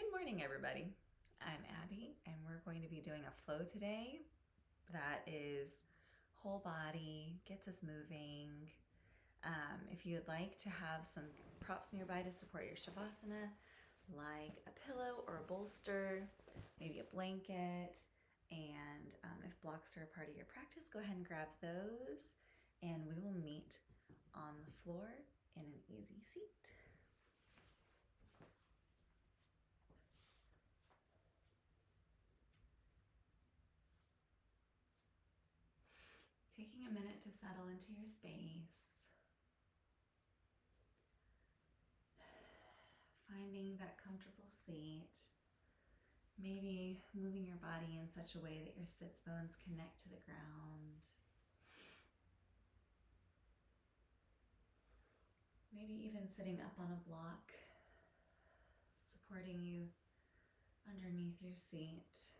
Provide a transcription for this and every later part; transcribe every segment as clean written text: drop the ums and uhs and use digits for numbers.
Good morning, everybody. I'm Abby, and we're going to be doing a flow today that is whole body, gets us moving. If you would like to have some props nearby to support your Shavasana, like a pillow or a bolster, maybe a blanket, and if blocks are a part of your practice, go ahead and grab those, and we will meet on the floor in an easy seat. Taking a minute to settle into your space. Finding that comfortable seat. Maybe moving your body in such a way that your sits bones connect to the ground. Maybe even sitting up on a block, supporting you underneath your seat.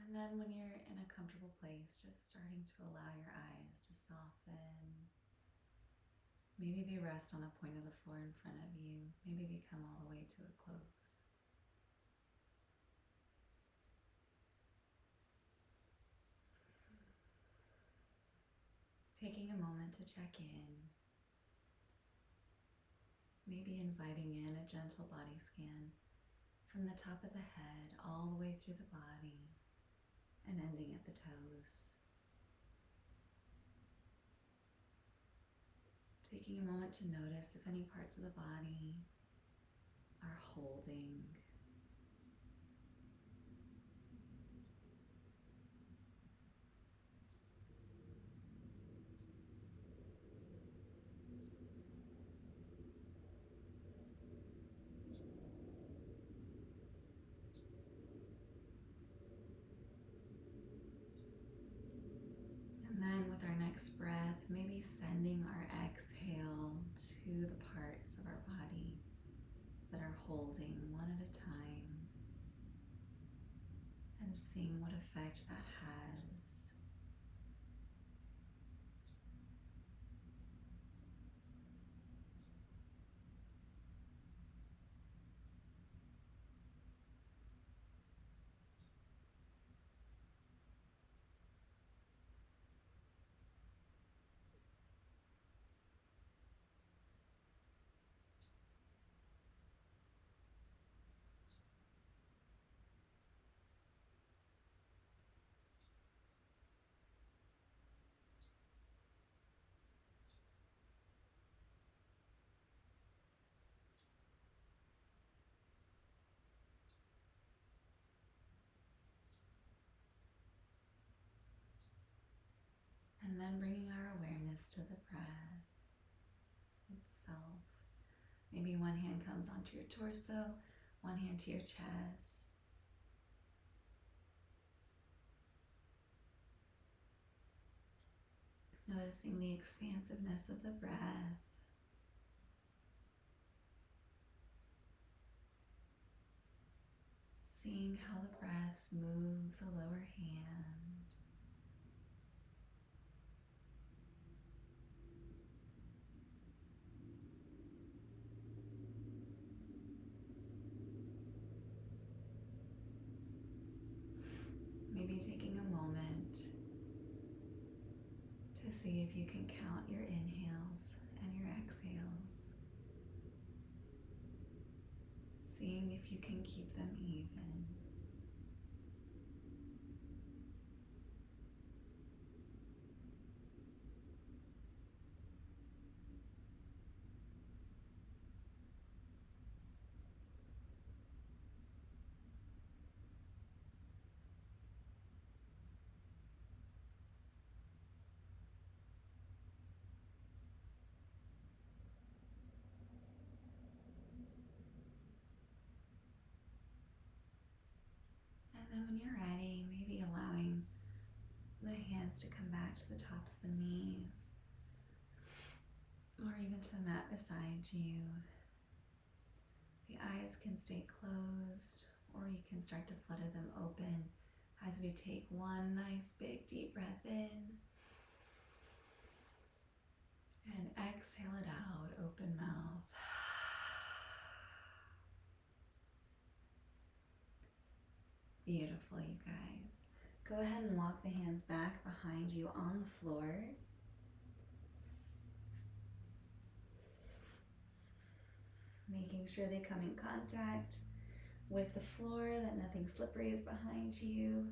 And then when you're in a comfortable place, just starting to allow your eyes to soften. Maybe they rest on a point of the floor in front of you. Maybe they come all the way to a close. Taking a moment to check in. Maybe inviting in a gentle body scan from the top of the head all the way through the body and ending at the toes. Taking a moment to notice if any parts of the body are holding. And then with our next breath, maybe sending our exhale to the parts of our body that are holding one at a time and seeing what effect that has. And then bringing our awareness to the breath itself. Maybe one hand comes onto your torso, one hand to your chest. Noticing the expansiveness of the breath. Seeing how the breaths move the lower hand. Maybe taking a moment to see if you can count your inhales and your exhales. Seeing if you can keep them even. And then when you're ready, maybe allowing the hands to come back to the tops of the knees or even to the mat beside you. The eyes can stay closed or you can start to flutter them open as we take one nice big deep breath in and exhale it out, open mouth. Beautiful, you guys. Go ahead and walk the hands back behind you on the floor. Making sure they come in contact with the floor, that nothing slippery is behind you.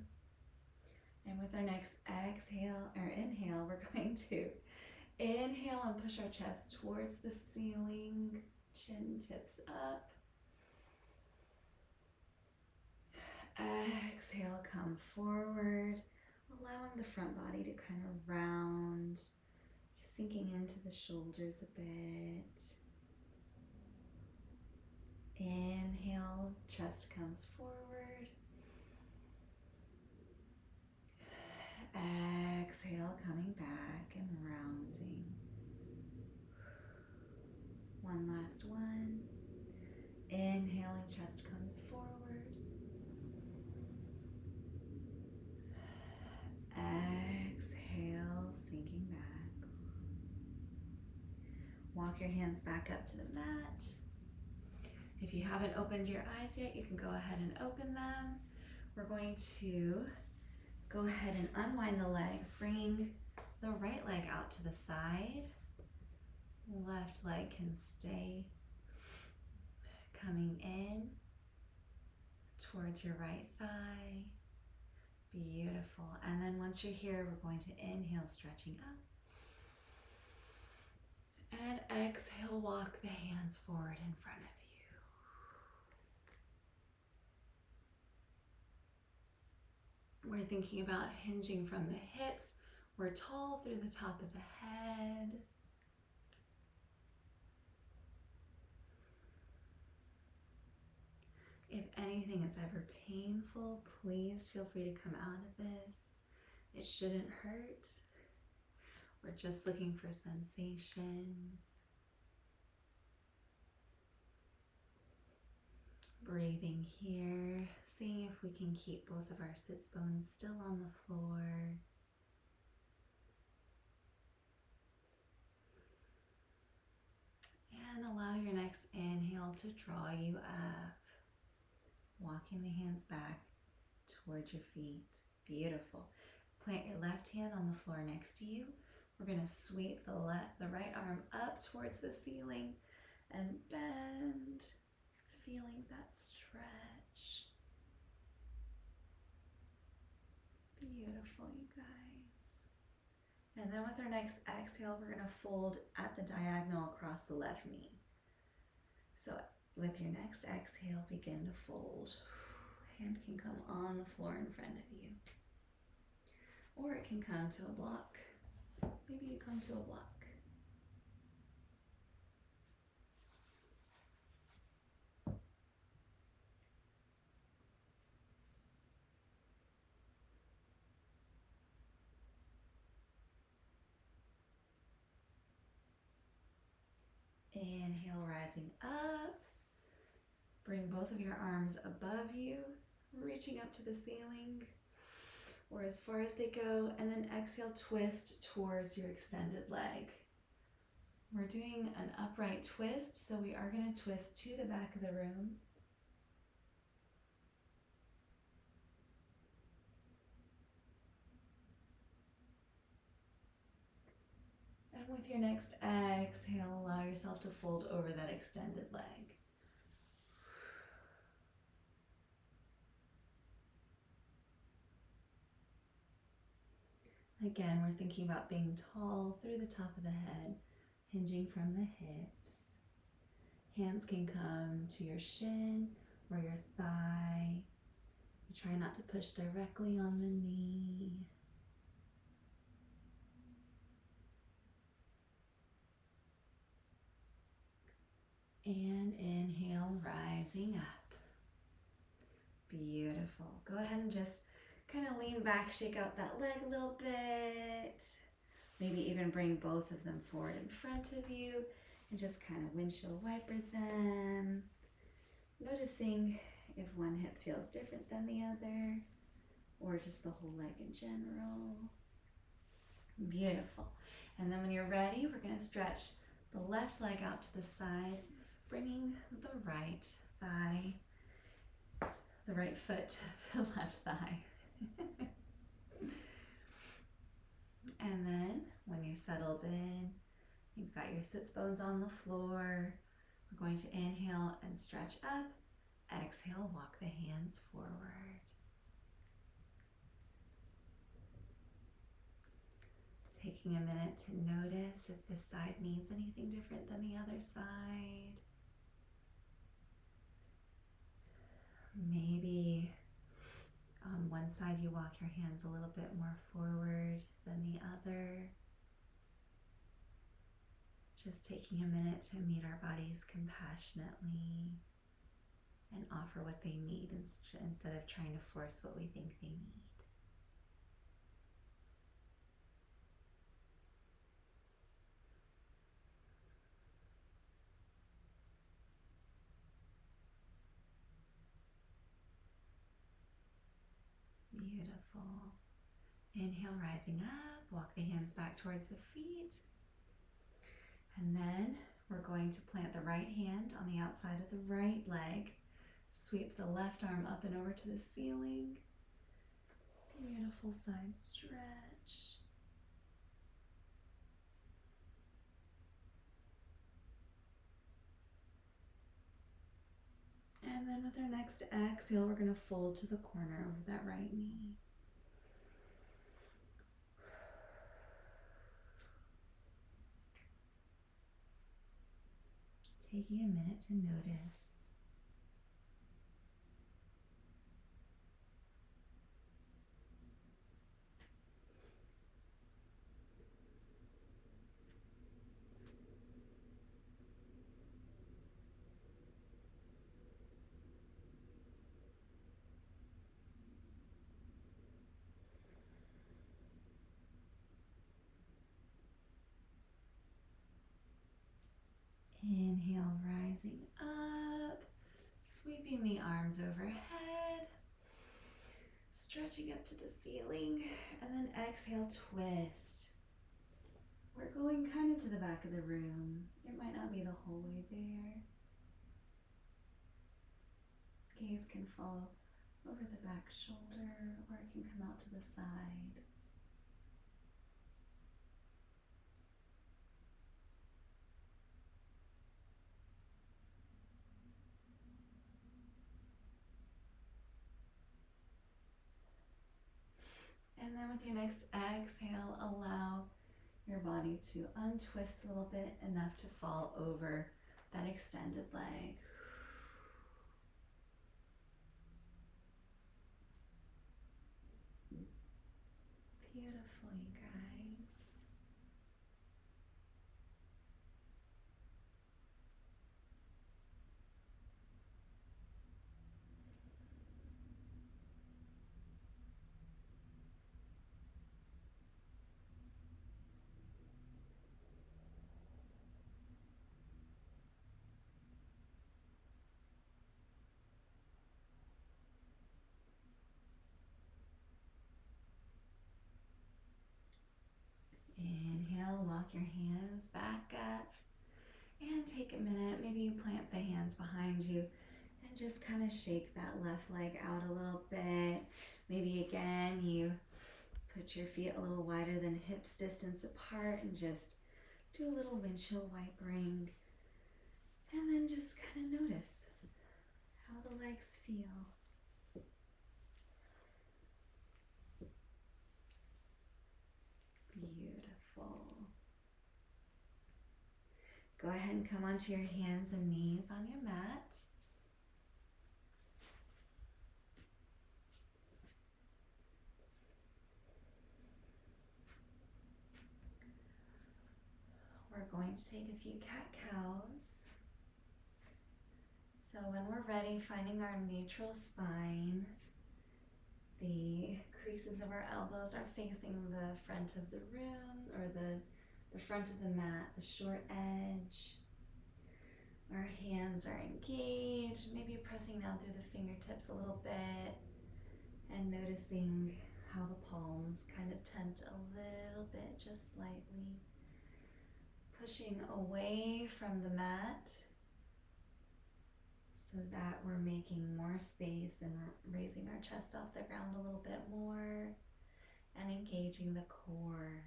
And with our next exhale or inhale, we're going to inhale and push our chest towards the ceiling, chin tips up. Exhale, come forward, allowing the front body to kind of round, sinking into the shoulders a bit. Inhale, chest comes forward. Exhale, coming back and rounding. One last one. Inhaling, chest comes forward. Exhale, sinking back. Walk your hands back up to the mat. If you haven't opened your eyes yet, you can go ahead and open them. We're going to go ahead and unwind the legs, bringing the right leg out to the side. Left leg can stay coming in towards your right thigh. Beautiful. And then once you're here, we're going to inhale, stretching up. And exhale, walk the hands forward in front of you. We're thinking about hinging from the hips. We're tall through the top of the head. If anything is ever painful, please feel free to come out of this. It shouldn't hurt. We're just looking for sensation. Breathing here, seeing if we can keep both of our sits bones still on the floor. And allow your next inhale to draw you up. Walking the hands back towards your feet. Beautiful. Plant your left hand on the floor next to you. We're going to sweep the right arm up towards the ceiling and bend, feeling that stretch. Beautiful, you guys. And then with our next exhale, we're going to fold at the diagonal across the left knee. So with your next exhale, begin to fold. Hand can come on the floor in front of you. Or it can come to a block. Maybe you come to a block. Inhale, rising up. Bring both of your arms above you, reaching up to the ceiling or as far as they go, and then exhale, twist towards your extended leg. We're doing an upright twist, so we are going to twist to the back of the room. And with your next exhale, allow yourself to fold over that extended leg. Again, we're thinking about being tall through the top of the head, hinging from the hips. Hands can come to your shin or your thigh. You try not to push directly on the knee. And inhale, rising up. Beautiful. Go ahead and just kind of lean back, shake out that leg a little bit. Maybe even bring both of them forward in front of you and just kind of windshield wiper them. Noticing if one hip feels different than the other or just the whole leg in general. Beautiful. And then when you're ready, we're going to stretch the left leg out to the side, bringing the right thigh the right foot to the left thigh. And then when you're settled in, you've got your sits bones on the floor. We're going to inhale and stretch up. Exhale, walk the hands forward. Taking a minute to notice if this side needs anything different than the other side. Maybe on one side you walk your hands a little bit more forward than the other. Just taking a minute to meet our bodies compassionately and offer what they need instead of trying to force what we think they need. Beautiful. Inhale, rising up, walk the hands back towards the feet. And then we're going to plant the right hand on the outside of the right leg. Sweep the left arm up and over to the ceiling. Beautiful side stretch. And then with our next exhale, we're going to fold to the corner over that right knee. Taking a minute to notice. Inhale, rising up, sweeping the arms overhead, stretching up to the ceiling, and then exhale, twist. We're going kind of to the back of the room. It might not be the whole way there. Gaze can fall over the back shoulder, or it can come out to the side. And then with your next exhale, allow your body to untwist a little bit, enough to fall over that extended leg. Beautiful, you guys. Inhale, walk your hands back up and take a minute. Maybe you plant the hands behind you and just kind of shake that left leg out a little bit. Maybe again, you put your feet a little wider than hips distance apart and just do a little windshield wipering. And then just kind of notice how the legs feel. Beautiful. Go ahead and come onto your hands and knees on your mat. We're going to take a few cat-cows. So when we're ready, finding our neutral spine, the creases of our elbows are facing the front of the room, or the front of the mat, the short edge. Our hands are engaged, maybe pressing down through the fingertips a little bit and noticing how the palms kind of tent a little bit, just slightly. Pushing away from the mat so so that we're making more space and raising our chest off the ground a little bit more and engaging the core.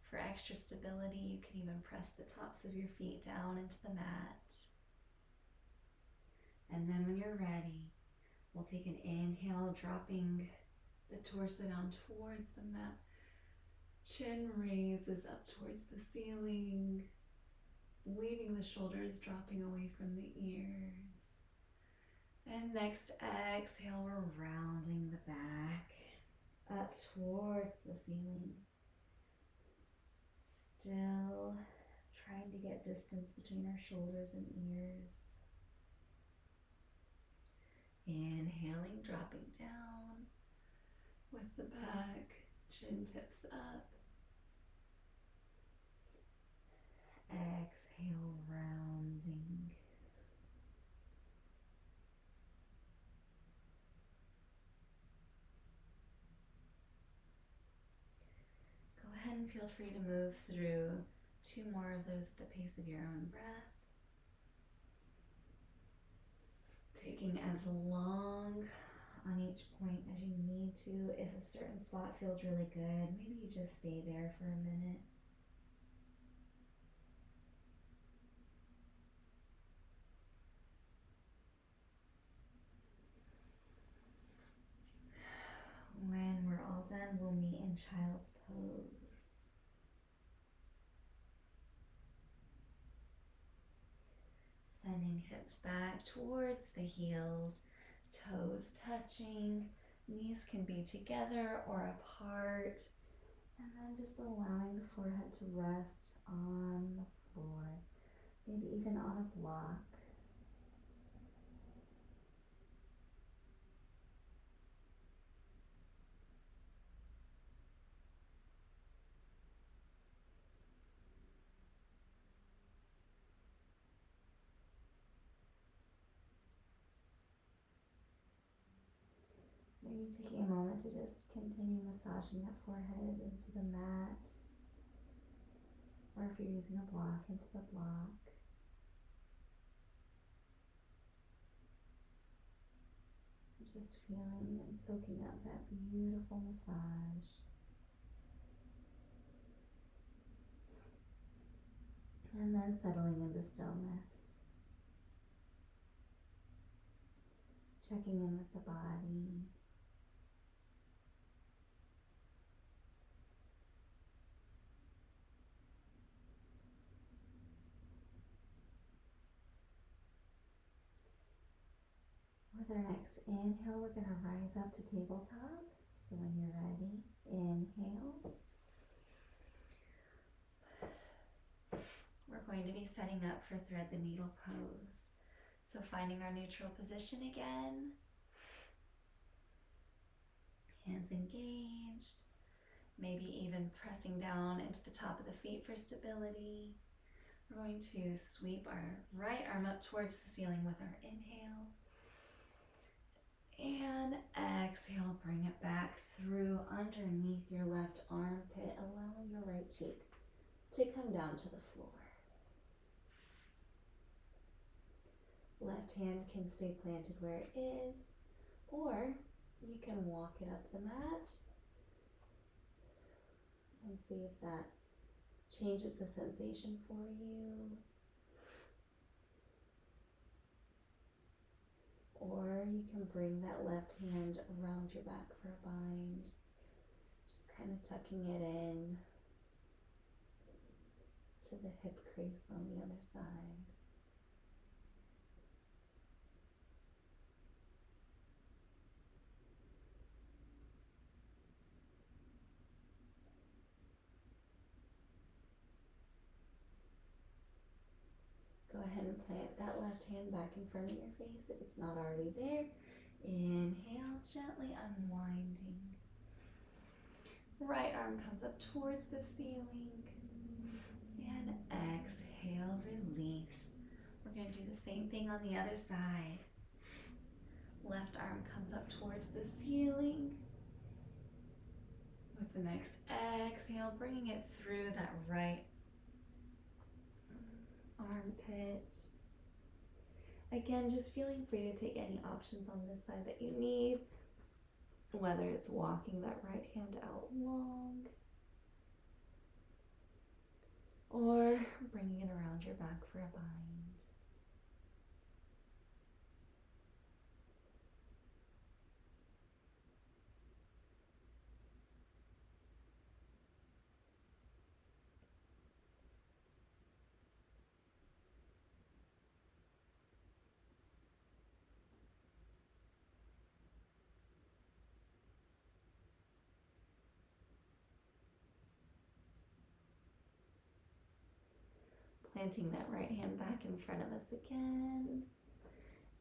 For extra stability, you can even press the tops of your feet down into the mat. And then when you're ready, we'll take an inhale, dropping the torso down towards the mat. Chin raises up towards the ceiling, leaving the shoulders dropping away from the ears. And next exhale, we're rounding the back up towards the ceiling. Still trying to get distance between our shoulders and ears. Inhaling, dropping down with the back, chin tips up. Exhale, rounding. Go ahead and feel free to move through 2 more of those at the pace of your own breath. Taking as long on each point as you need to. If a certain spot feels really good, maybe you just stay there for a minute. When we're all done, we'll meet in child's pose. Sending hips back towards the heels, toes touching, knees can be together or apart, and then just allowing the forehead to rest on the floor, maybe even on a block. Maybe taking a moment to just continue massaging that forehead into the mat, or if you're using a block, into the block. Just feeling and soaking up that beautiful massage. And then settling into stillness. Checking in with the body. With our next inhale, we're going to rise up to tabletop. So when you're ready, inhale. We're going to be setting up for thread the needle pose. So finding our neutral position again. Hands engaged. Maybe even pressing down into the top of the feet for stability. We're going to sweep our right arm up towards the ceiling with our inhale. And exhale, bring it back through underneath your left armpit, allowing your right cheek to come down to the floor. Left hand can stay planted where it is, or you can walk it up the mat and see if that changes the sensation for you. Or you can bring that left hand around your back for a bind, just kind of tucking it in to the hip crease on the other side. Go ahead and plant that left hand back in front of your face if it's not already there. Inhale, gently unwinding. Right arm comes up towards the ceiling. And exhale, release. We're going to do the same thing on the other side. Left arm comes up towards the ceiling. With the next exhale, bringing it through that right armpit. Again, just feeling free to take any options on this side that you need, whether it's walking that right hand out long or bringing it around your back for a bind. Planting that right hand back in front of us again.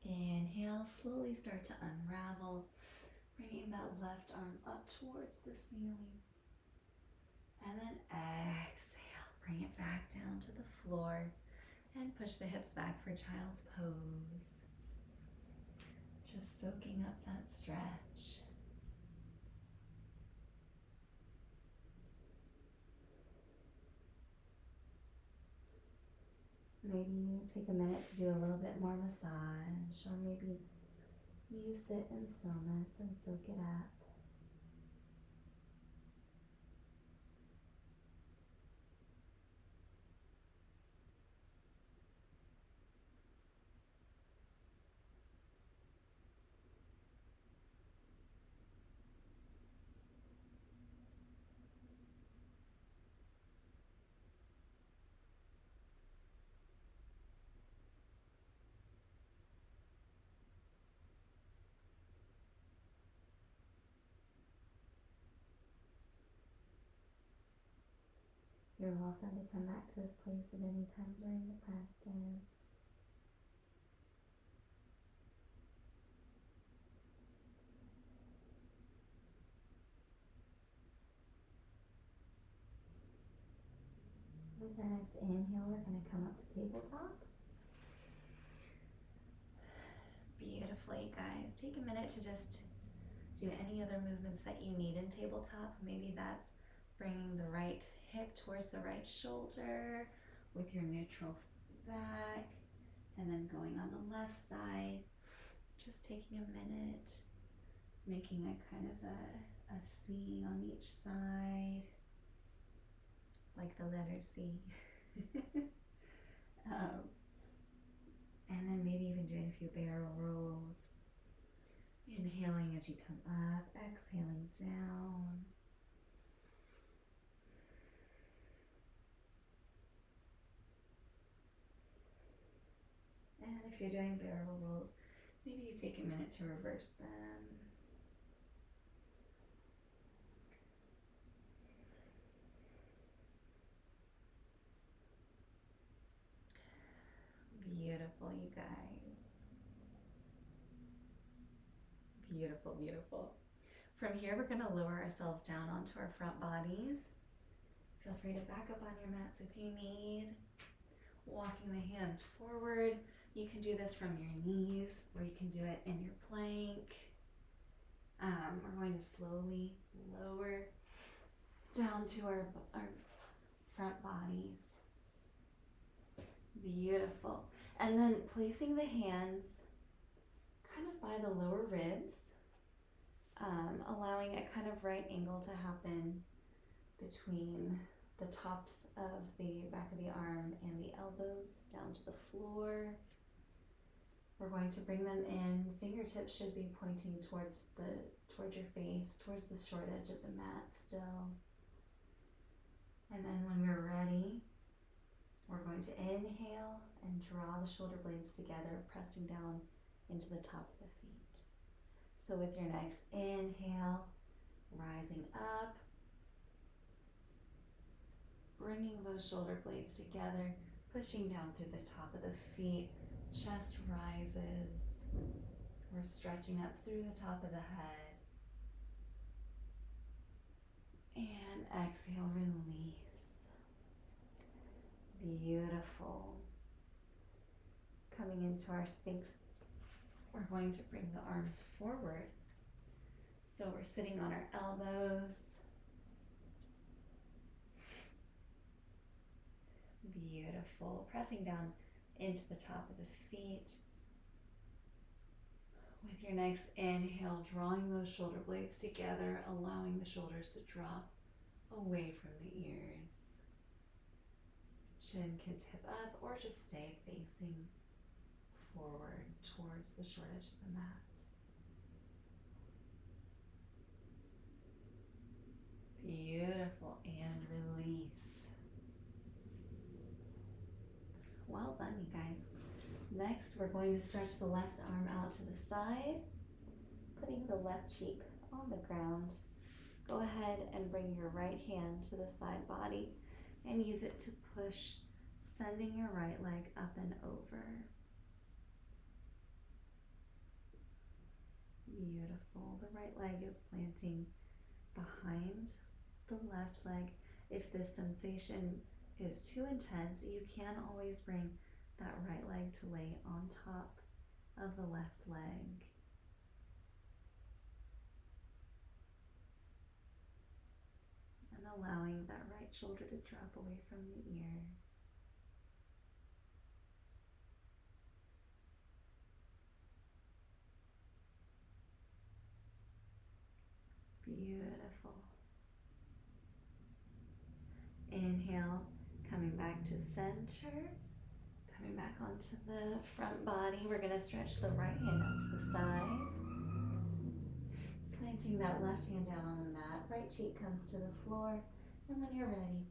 Inhale, slowly start to unravel, bringing that left arm up towards the ceiling. And then exhale, bring it back down to the floor and push the hips back for child's pose. Just soaking up that stretch. Maybe take a minute to do a little bit more massage, or maybe you sit in stillness and soak it up. You're welcome to come back to this place at any time during the practice. With our next inhale, we're going to come up to tabletop. Beautifully, guys. Take a minute to just do any other movements that you need in tabletop. Maybe that's bringing the right hip towards the right shoulder with your neutral back, and then going on the left side, just taking a minute, making a kind of a C on each side, like the letter C. And then maybe even doing a few barrel rolls. Inhaling as you come up, exhaling down. And if you're doing barrel rolls, maybe you take a minute to reverse them. Beautiful, you guys. Beautiful, beautiful. From here, we're going to lower ourselves down onto our front bodies. Feel free to back up on your mats if you need. Walking the hands forward. You can do this from your knees, or you can do it in your plank. We're going to slowly lower down to our front bodies. Beautiful. And then placing the hands kind of by the lower ribs, allowing a kind of right angle to happen between the tops of the back of the arm and the elbows down to the floor. We're going to bring them in. Fingertips should be pointing towards your face, towards the short edge of the mat still. And then when we're ready, we're going to inhale and draw the shoulder blades together, pressing down into the top of the feet. So with your next inhale, rising up, bringing those shoulder blades together, pushing down through the top of the feet, chest rises. We're stretching up through the top of the head. And exhale, release. Beautiful. Coming into our Sphinx, we're going to bring the arms forward. So we're sitting on our elbows. Beautiful. Pressing down into the top of the feet. With your next inhale, drawing those shoulder blades together, allowing the shoulders to drop away from the ears. Chin can tip up or just stay facing forward towards the short edge of the mat. Beautiful, and release. Well done, you guys. Next, we're going to stretch the left arm out to the side, putting the left cheek on the ground. Go ahead and bring your right hand to the side body and use it to push, sending your right leg up and over. Beautiful. The right leg is planting behind the left leg. If this sensation is too intense, you can always bring that right leg to lay on top of the left leg. And allowing that right shoulder to drop away from the ear. Beautiful. Inhale, coming back to center. Coming back onto the front body, we're going to stretch the right hand out to the side. Planting that left hand down on the mat, right cheek comes to the floor, and when you're ready,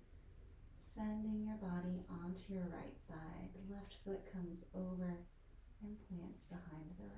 sending your body onto your right side. The left foot comes over and plants behind the right.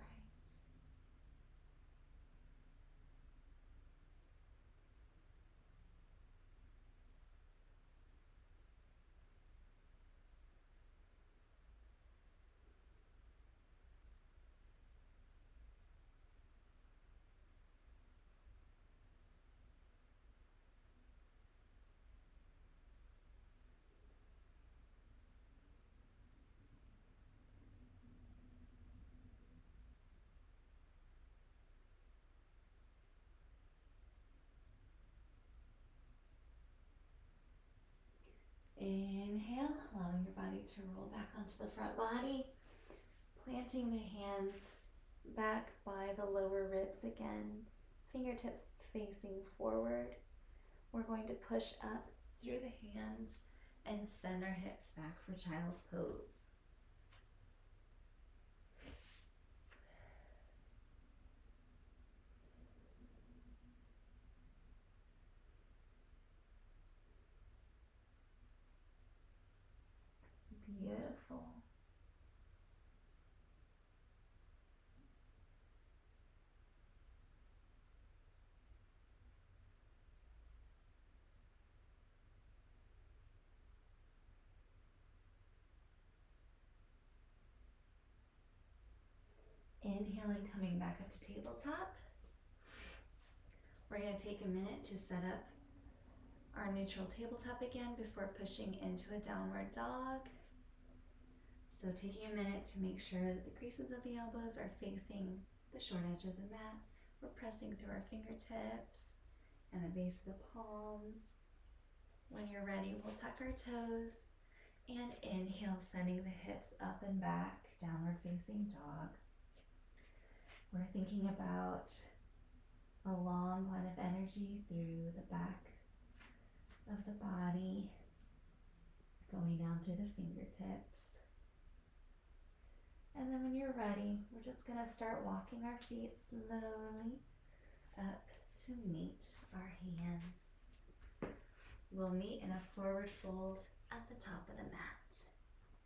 Inhale, allowing your body to roll back onto the front body, planting the hands back by the lower ribs again, fingertips facing forward. We're going to push up through the hands and send our hips back for child's pose. Beautiful. Inhaling, coming back up to tabletop. We're going to take a minute to set up our neutral tabletop again before pushing into a downward dog. So taking a minute to make sure that the creases of the elbows are facing the short edge of the mat. We're pressing through our fingertips and the base of the palms. When you're ready, we'll tuck our toes and inhale, sending the hips up and back, downward facing dog. We're thinking about a long line of energy through the back of the body, going down through the fingertips. And then when you're ready, we're just going to start walking our feet slowly up to meet our hands. We'll meet in a forward fold at the top of the mat.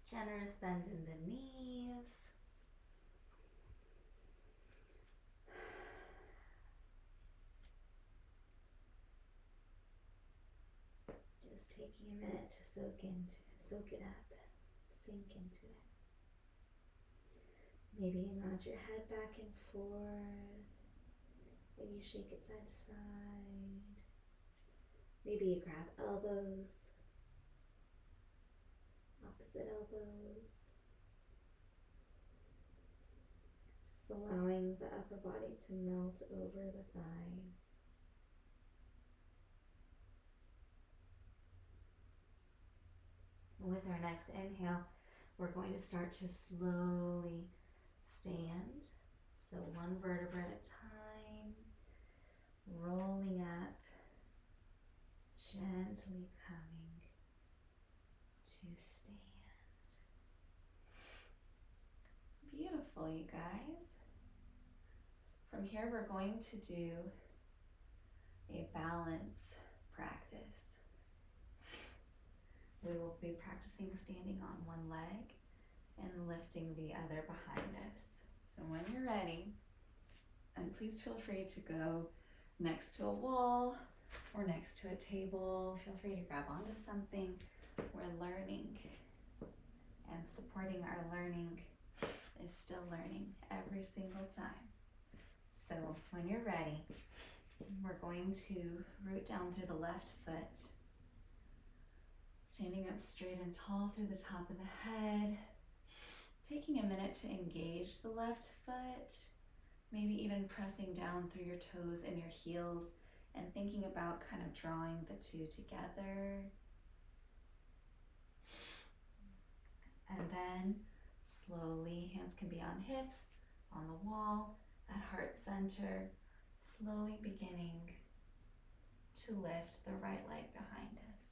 Generous bend in the knees. Just taking a minute to soak it up, sink into it. Maybe nod your head back and forth. Maybe you shake it side to side. Maybe you grab elbows, opposite elbows. Just allowing the upper body to melt over the thighs. And with our next inhale, we're going to start to slowly stand, So one vertebra at a time, rolling up, gently coming to stand. Beautiful, you guys. From here, we're going to do a balance practice. We will be practicing standing on one leg and lifting the other behind us. So when you're ready, and please feel free to go next to a wall or next to a table. Feel free to grab onto something. We're learning, and supporting our learning is still learning every single time. So when you're ready, we're going to root down through the left foot, standing up straight and tall through the top of the head, taking a minute to engage the left foot, maybe even pressing down through your toes and your heels and thinking about kind of drawing the two together. And then slowly, hands can be on hips, on the wall, at heart center, slowly beginning to lift the right leg behind us.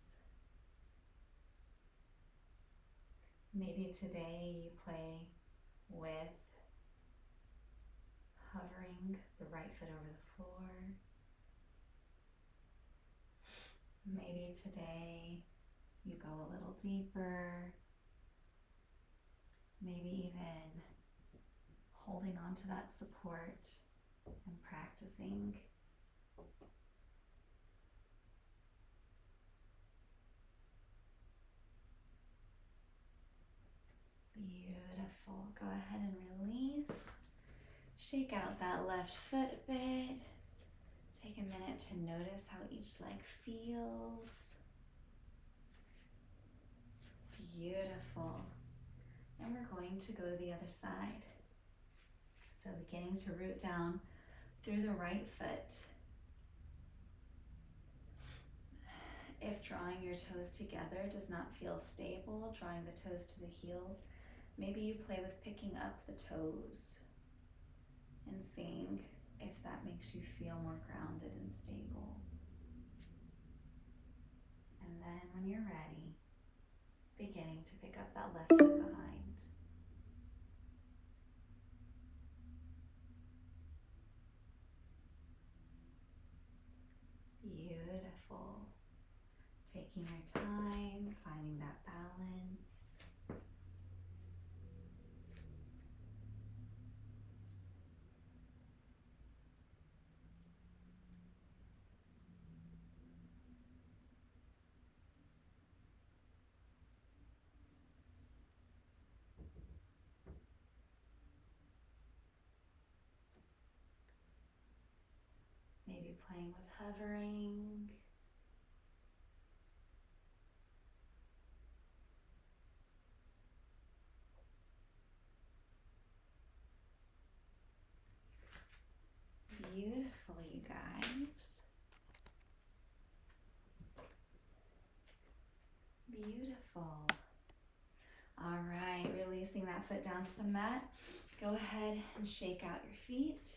Maybe today you play with hovering the right foot over the floor. Maybe today you go a little deeper. Maybe even holding on to that support and practicing. Beautiful. Go ahead and release. Shake out that left foot a bit. Take a minute to notice how each leg feels. Beautiful. And we're going to go to the other side. So beginning to root down through the right foot. If drawing your toes together does not feel stable, drawing the toes to the heels, maybe you play with picking up the toes and seeing if that makes you feel more grounded and stable. And then when you're ready, beginning to pick up that left foot behind. Beautiful. Taking your time, finding that balance. Maybe playing with hovering. Beautiful, you guys. Beautiful. All right, releasing that foot down to the mat. Go ahead and shake out your feet.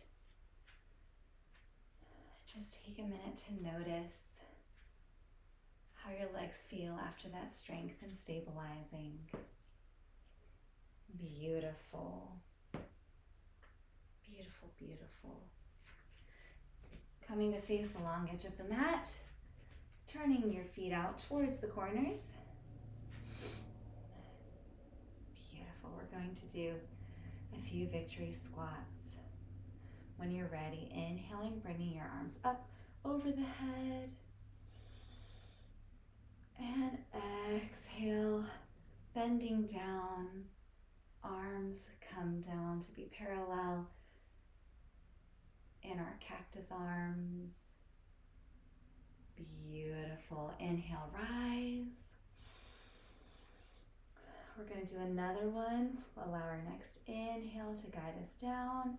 Just take a minute to notice how your legs feel after that strength and stabilizing. Beautiful. Beautiful, beautiful. Coming to face the long edge of the mat, turning your feet out towards the corners. Beautiful. We're going to do a few victory squats. When you're ready, inhaling, bringing your arms up over the head. And exhale, bending down. Arms come down to be parallel in our cactus arms. Beautiful. Inhale, rise. We're going to do another one. Allow our next inhale to guide us down.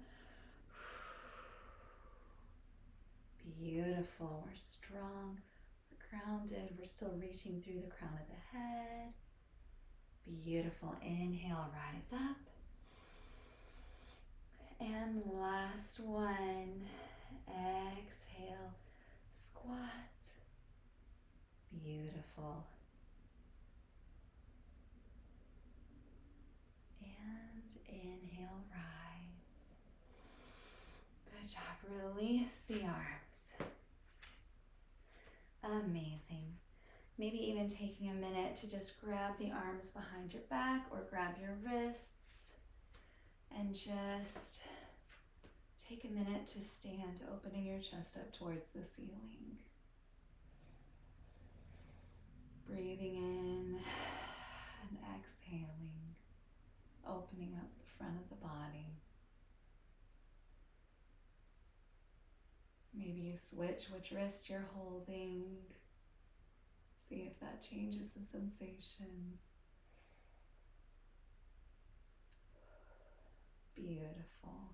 Beautiful. We're strong. We're grounded. We're still reaching through the crown of the head. Beautiful. Inhale, rise up. And last one. Exhale, squat. Beautiful. And inhale, rise. Good job. Release the arms. Amazing. Maybe even taking a minute to just grab the arms behind your back or grab your wrists and just take a minute to stand, opening your chest up towards the ceiling. Breathing in and exhaling, opening up the front of the body. Maybe you switch which wrist you're holding. See if that changes the sensation. Beautiful.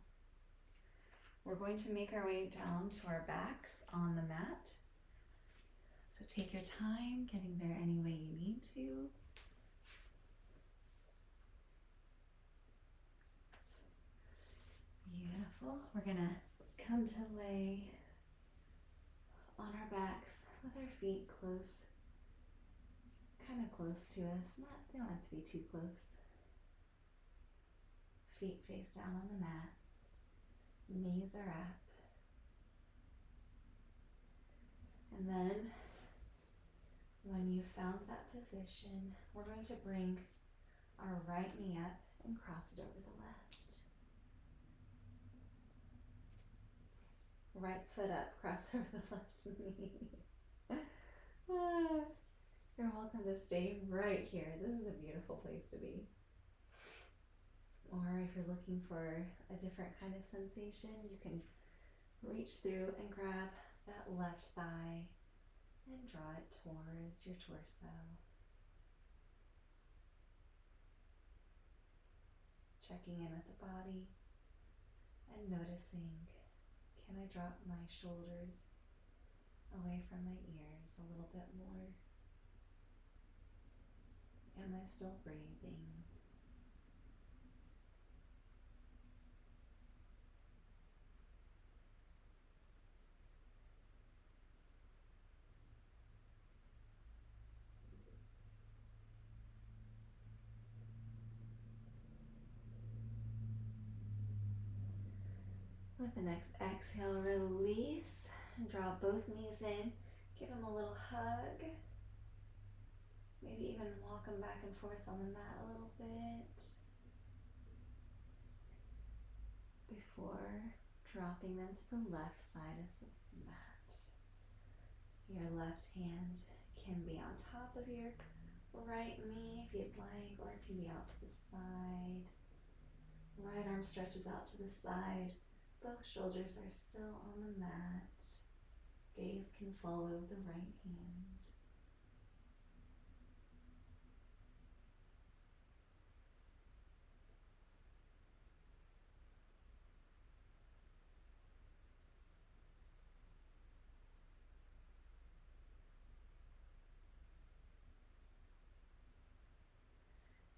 We're going to make our way down to our backs on the mat. So take your time getting there any way you need to. Beautiful. We're gonna come to lay on our backs with our feet close, kind of close to us. They don't have to be too close. Feet face down on the mats. Knees are up. And then when you've found that position, we're going to bring our right knee up and cross it over the left. Right foot up, cross over the left knee. You're welcome to stay right here. This is a beautiful place to be. Or if you're looking for a different kind of sensation, you can reach through and grab that left thigh and draw it towards your torso. Checking in with the body and noticing, can I drop my shoulders away from my ears a little bit more? Am I still breathing? With the next exhale, release and draw both knees in. Give them a little hug. Maybe even walk them back and forth on the mat a little bit before dropping them to the left side of the mat. Your left hand can be on top of your right knee if you'd like, or it can be out to the side. Right arm stretches out to the side. Both shoulders are still on the mat. Gaze can follow the right hand.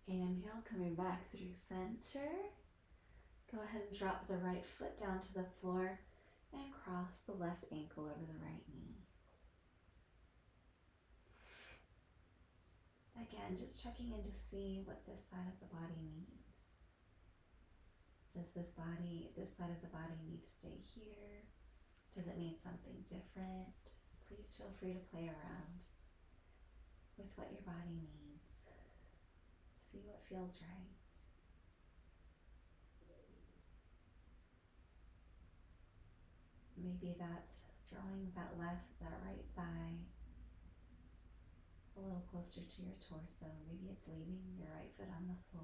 Inhale, coming back through center. Go ahead and drop the right foot down to the floor and cross the left ankle over the right knee. Again, just checking in to see what this side of the body needs. Does this side of the body need to stay here? Does it need something different? Please feel free to play around with what your body needs. See what feels right. Maybe that's drawing that right thigh a little closer to your torso. Maybe it's leaving your right foot on the floor.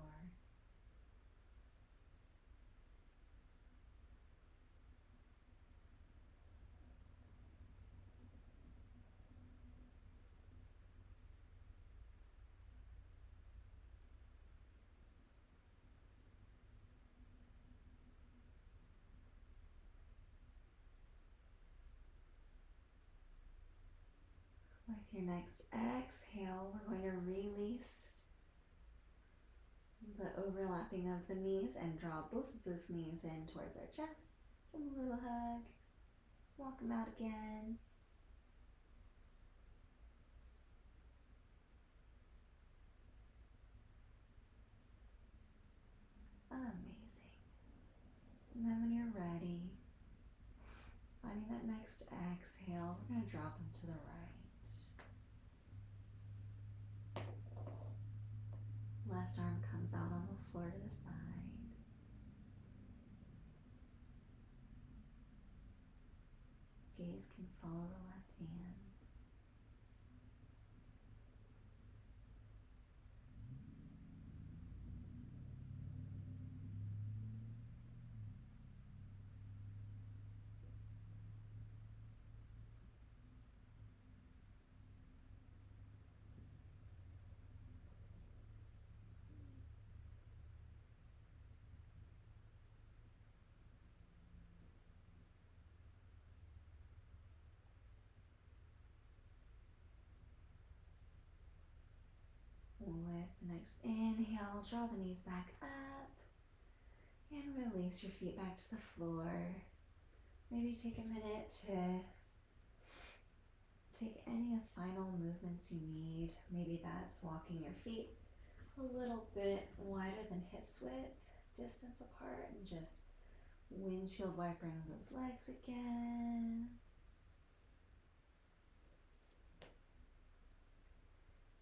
With your next exhale, we're going to release the overlapping of the knees, and draw both of those knees in towards our chest. Give them a little hug. Walk them out again. Amazing. And then when you're ready, finding that next exhale, we're going to drop them to the right. Left arm comes out on the floor to the side. Gaze can follow the left hand. With the next inhale, draw the knees back up and release your feet back to the floor. Maybe take a minute to take any final movements you need. Maybe that's walking your feet a little bit wider than hips width, distance apart, and just windshield wipering those legs again.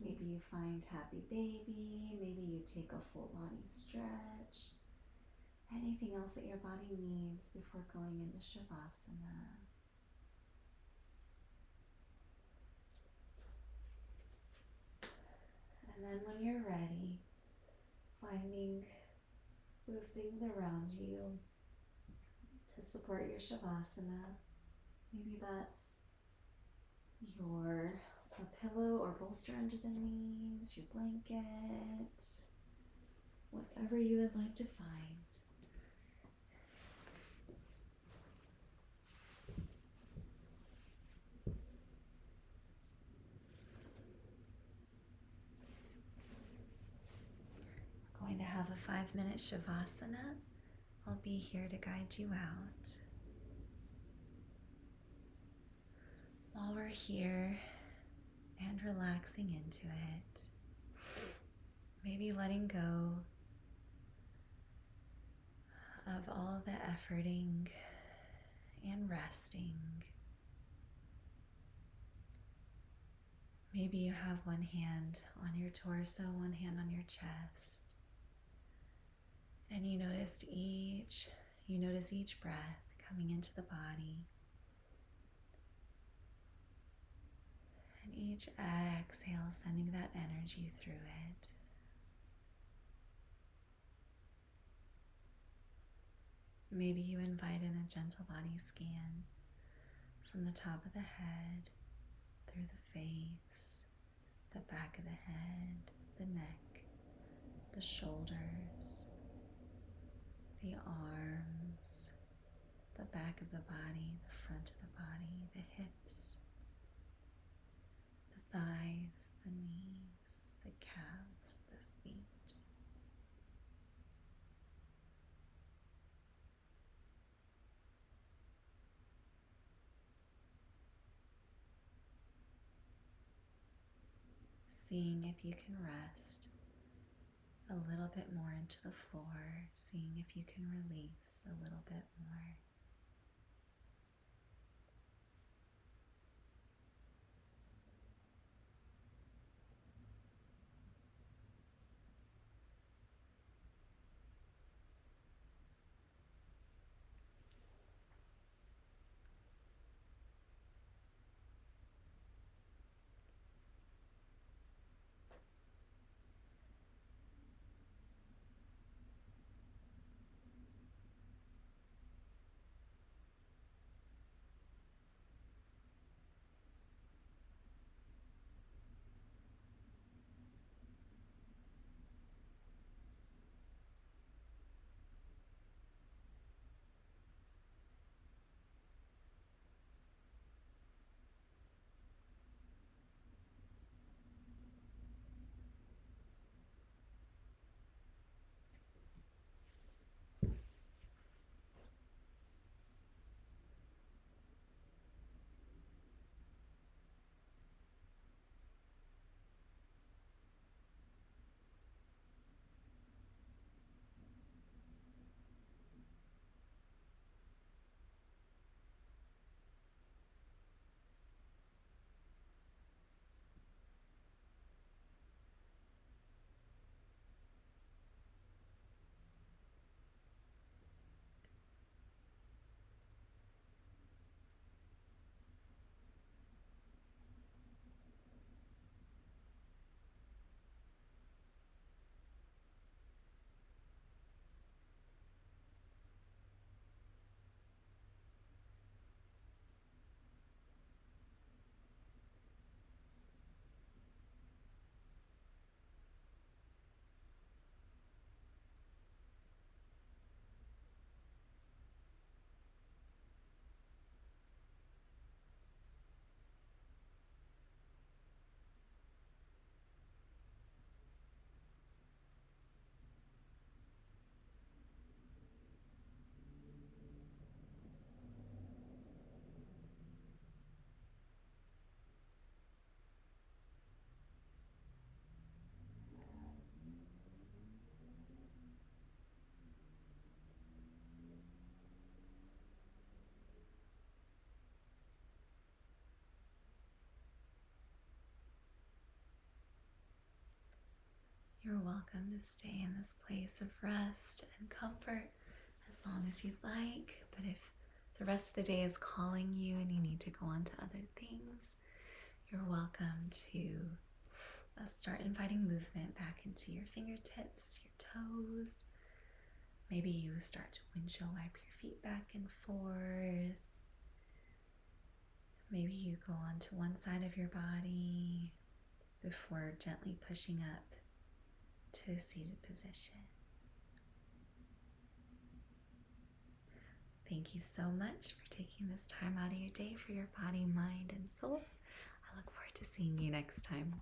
Maybe you find happy baby, maybe you take a full body stretch. Anything else that your body needs before going into Shavasana. And then when you're ready, finding those things around you to support your Shavasana. Maybe that's a pillow or bolster under the knees, your blanket, whatever you would like to find. We're going to have a 5-minute Shavasana. I'll be here to guide you out. While we're here and relaxing into it, maybe letting go of all the efforting and resting. Maybe you have one hand on your torso, one hand on your chest, and you notice each breath coming into the body, and each exhale sending that energy through it. Maybe you invite in a gentle body scan from the top of the head, through the face, the back of the head, the neck, the shoulders, the arms, the back of the body, the front of the body, the hips, the thighs, the knees, the calves, the feet. Seeing if you can rest a little bit more into the floor, seeing if you can release a little bit more. You're welcome to stay in this place of rest and comfort as long as you'd like. But if the rest of the day is calling you and you need to go on to other things, you're welcome to start inviting movement back into your fingertips, your toes. Maybe you start to windshield wipe your feet back and forth. Maybe you go onto one side of your body before gently pushing up to a seated position. Thank you so much for taking this time out of your day for your body, mind, and soul. I look forward to seeing you next time.